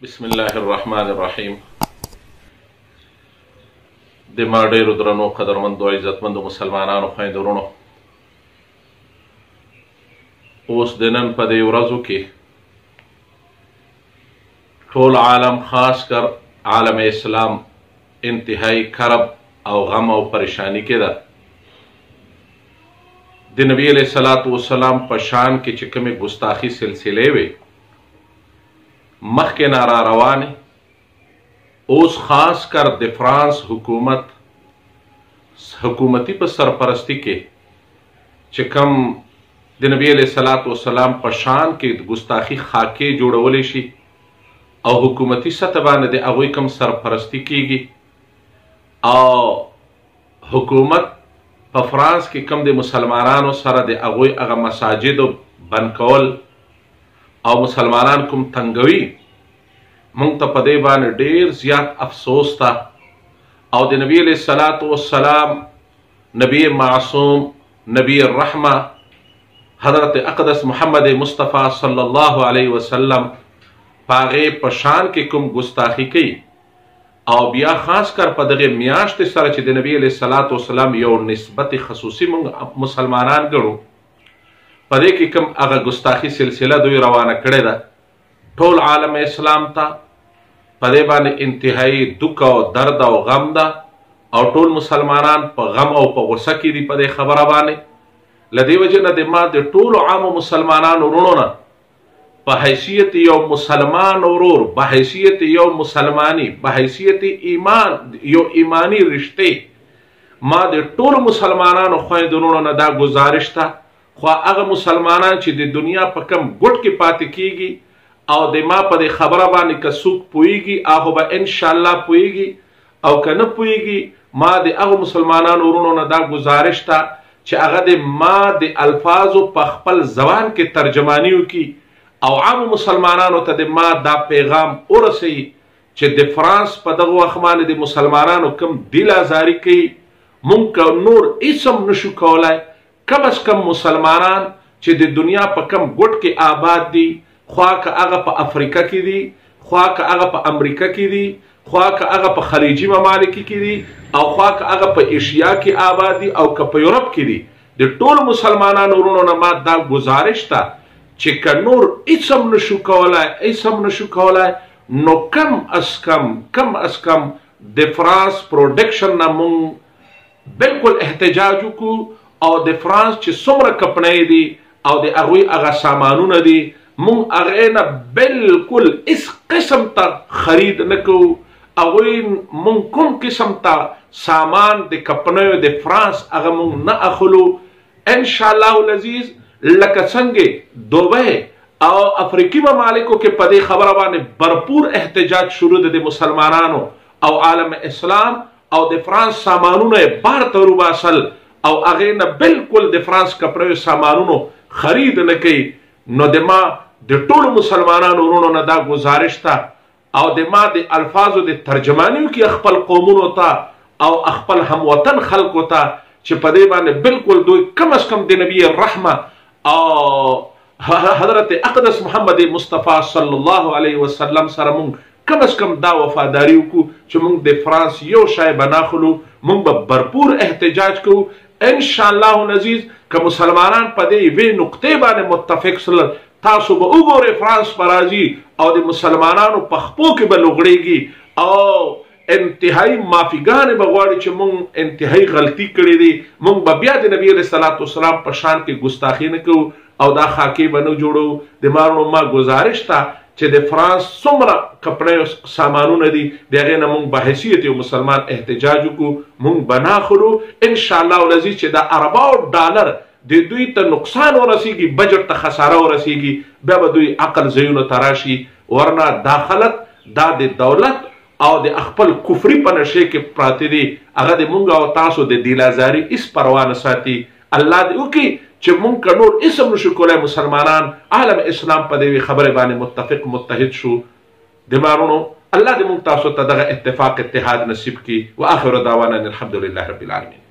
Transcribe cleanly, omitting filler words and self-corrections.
بسم الله الرحمن الرحیم. د ما ډیرو درنو قدرمندو عزتمندو مسلمانانو خویندو ورونو، اوس د نن په دې ورځو کې ټول عالم، خاص کر عالم اسلام، انتهایی کرب او غم او پریشانی کې ده. د نبی علیه الصلاة والسلام په شان کې چې کومې ګستاخي سلسلې وي مخکې نه را روانې، اوس خاص کر د فرانس حکومتي په سرپرستی کې چې کوم د نبی علیه الصلاة والسلام په شان کې ګستاخي خاکې جوړولی شي او حکومتي سطح باندې د هغوی کوم سرپرستی کیږي، او حکومت په فرانس کې کوم د مسلمانانو سره د هغوی هغه مساجد بند کول او مسلمانان کوم تنګوي، مونږ ته په دې باندې ډیر زیات افسوس ته. او د نبی علیه الصلاة والسلام، نبی معصوم، نبی الرحمه، حضرت اقدس محمد مصطفی صلی الله علیه وسلم پاغه په شان کې کوم ګستاخی کوي، او بیا خاص کر په دغه میاشت سره چې د نبی علیه الصلاة والسلام یو نسبت خصوصي مونږ مسلمانان ګڼو، په دې کې کوم هغه ګستاخي سلسله دوی روانه کړې ده ټول عالم اسلام ته، په دې باندې انتهایی دک او درد او غم ده، او ټول مسلمانان په غم او په غصه کې دي په دې خبره باندې. له دې وجې نه د ما د ټولو عامو مسلمانانو وروڼو نه په حیثیت یو مسلمان ورور، په حیثیت یو مسلمانی، په حیثیت ایمان، یو ایمانی رشته، ما د ټولو مسلمانانو خویندو وروڼو نه دا گزارش ته، خو هغه مسلمانان چې د دنیا په کم ګوټ کې پاتې کیږي او د ما په دې خبره باندې که څوک پوهیږي هغه به انشاءالله پوهیږي، او که نه پوهیږي ما د هغو مسلمانانو وروڼو نه دا گزارش ته چې هغه د ما د الفاظو په خپل زبان کې ترجمانی وکړي او عامو مسلمانانو ته د ما دا پیغام ورسوي چې د فرانس په دغه وخت باندې د مسلمانانو کم دل ازاري کوي، مونږ که نور هیڅ هم نشو کولی، کم از کم مسلمانان چې د دنیا په کم ګوټ کې آباد دي، خوا که هغه په افریقا کې دي، خوا که هغه په امریکا کې دي، خوا که هغه په خلیجي ممالک کې دي، او خوا که هغه په ایشیا کې آباد دي، او که په یورپ کې دي، د ټولو مسلمانانو وروڼو نه ما دا گزارش ته چې که نور هیڅ هم نشو کولی، نو کم از کم د فرانس پروډکشن نه مونږ بالکل احتجاج وکړو، او د فرانس چې څومره کپنۍ دي او د هغوی هغه سامانونه دي، مونږ هغې نه بالکل هیڅ قسم ته خرید نه کوو، هغوی مونږ کوم قسم ته سامان د کپنیو د فرانس هغه مونږ نه اخلو. انشاءالله العزیز لکه څنګه دوبۍ او افریقي ممالکو کې په دې خبره باندې بھرپور احتجاج شروع ده د مسلمانانو او عالم اسلام، او د فرانس سامانونه یې بار ته وروباسل او هغې نه بالکل د فرانس کپړیو سامانونو خرید نه کوي. نو د ما د ټولو مسلمانانو وروڼو نه دا گزارش ته، او د ما د الفاظو د ترجمانیو کې خپل قومونو ته او خپل هموطن خلکو ته چې په دې باندې بالکل دوی کم از کم د نبی الرحمه او حضرت اقدس محمد مصطفی صلی الله علیه وسلم سره مونږ کم از کم دا وفاداری وکړو چې مونږ د فرانس یو شی به ناخلو، مونږ به بھرپور احتجاج کوو. انشاءالله العزیز که مسلمانان په دې یوې نقطې باندې متفق سول، تاسو به وګورئ فرانس به راځي او د مسلمانانو په خپو کې به لوغړېږي، او انتهایی معافیګانې به غواړي چې مونږ انتهایی غلطي کړې دي، مونږ به بیا د نبی علیه الصلاة والسلام په شان کې ګستاخي نه کوو او دا خاکې به نه جوړو. د ما وروڼو ما گزارش ته چې د فرانس څومره کپړیو سامانونه دي د هغې نه مونږ به حیثیت یو مسلمان احتجاج وکړو، مونږ به نه اخلو. انشاءالله العزیز چې دا ارباو ډالر د دوی ته نقصان ورسیږي، بجټ ته خساره ورسیږي، بیا به دوی عقل ځایونو ته راشي، ورنه دا خلک دا د دولت او د خپل کفري په نشې کې پراته دي، هغه د مونږ او تاسو د دل ازاري هېڅ پروا نه ساتي. الله دې وکړي چې مونږ که نور هېڅ هم نشو کولی، مسلمانان عالم اسلام په دې خبرې باندې متفق متحد شو. د ما وروڼو الله دې مونږ تاسو ته دغه اتفاق اتحاد نصیب کړي. واخر دعوانا الحمدلله رب العالمین.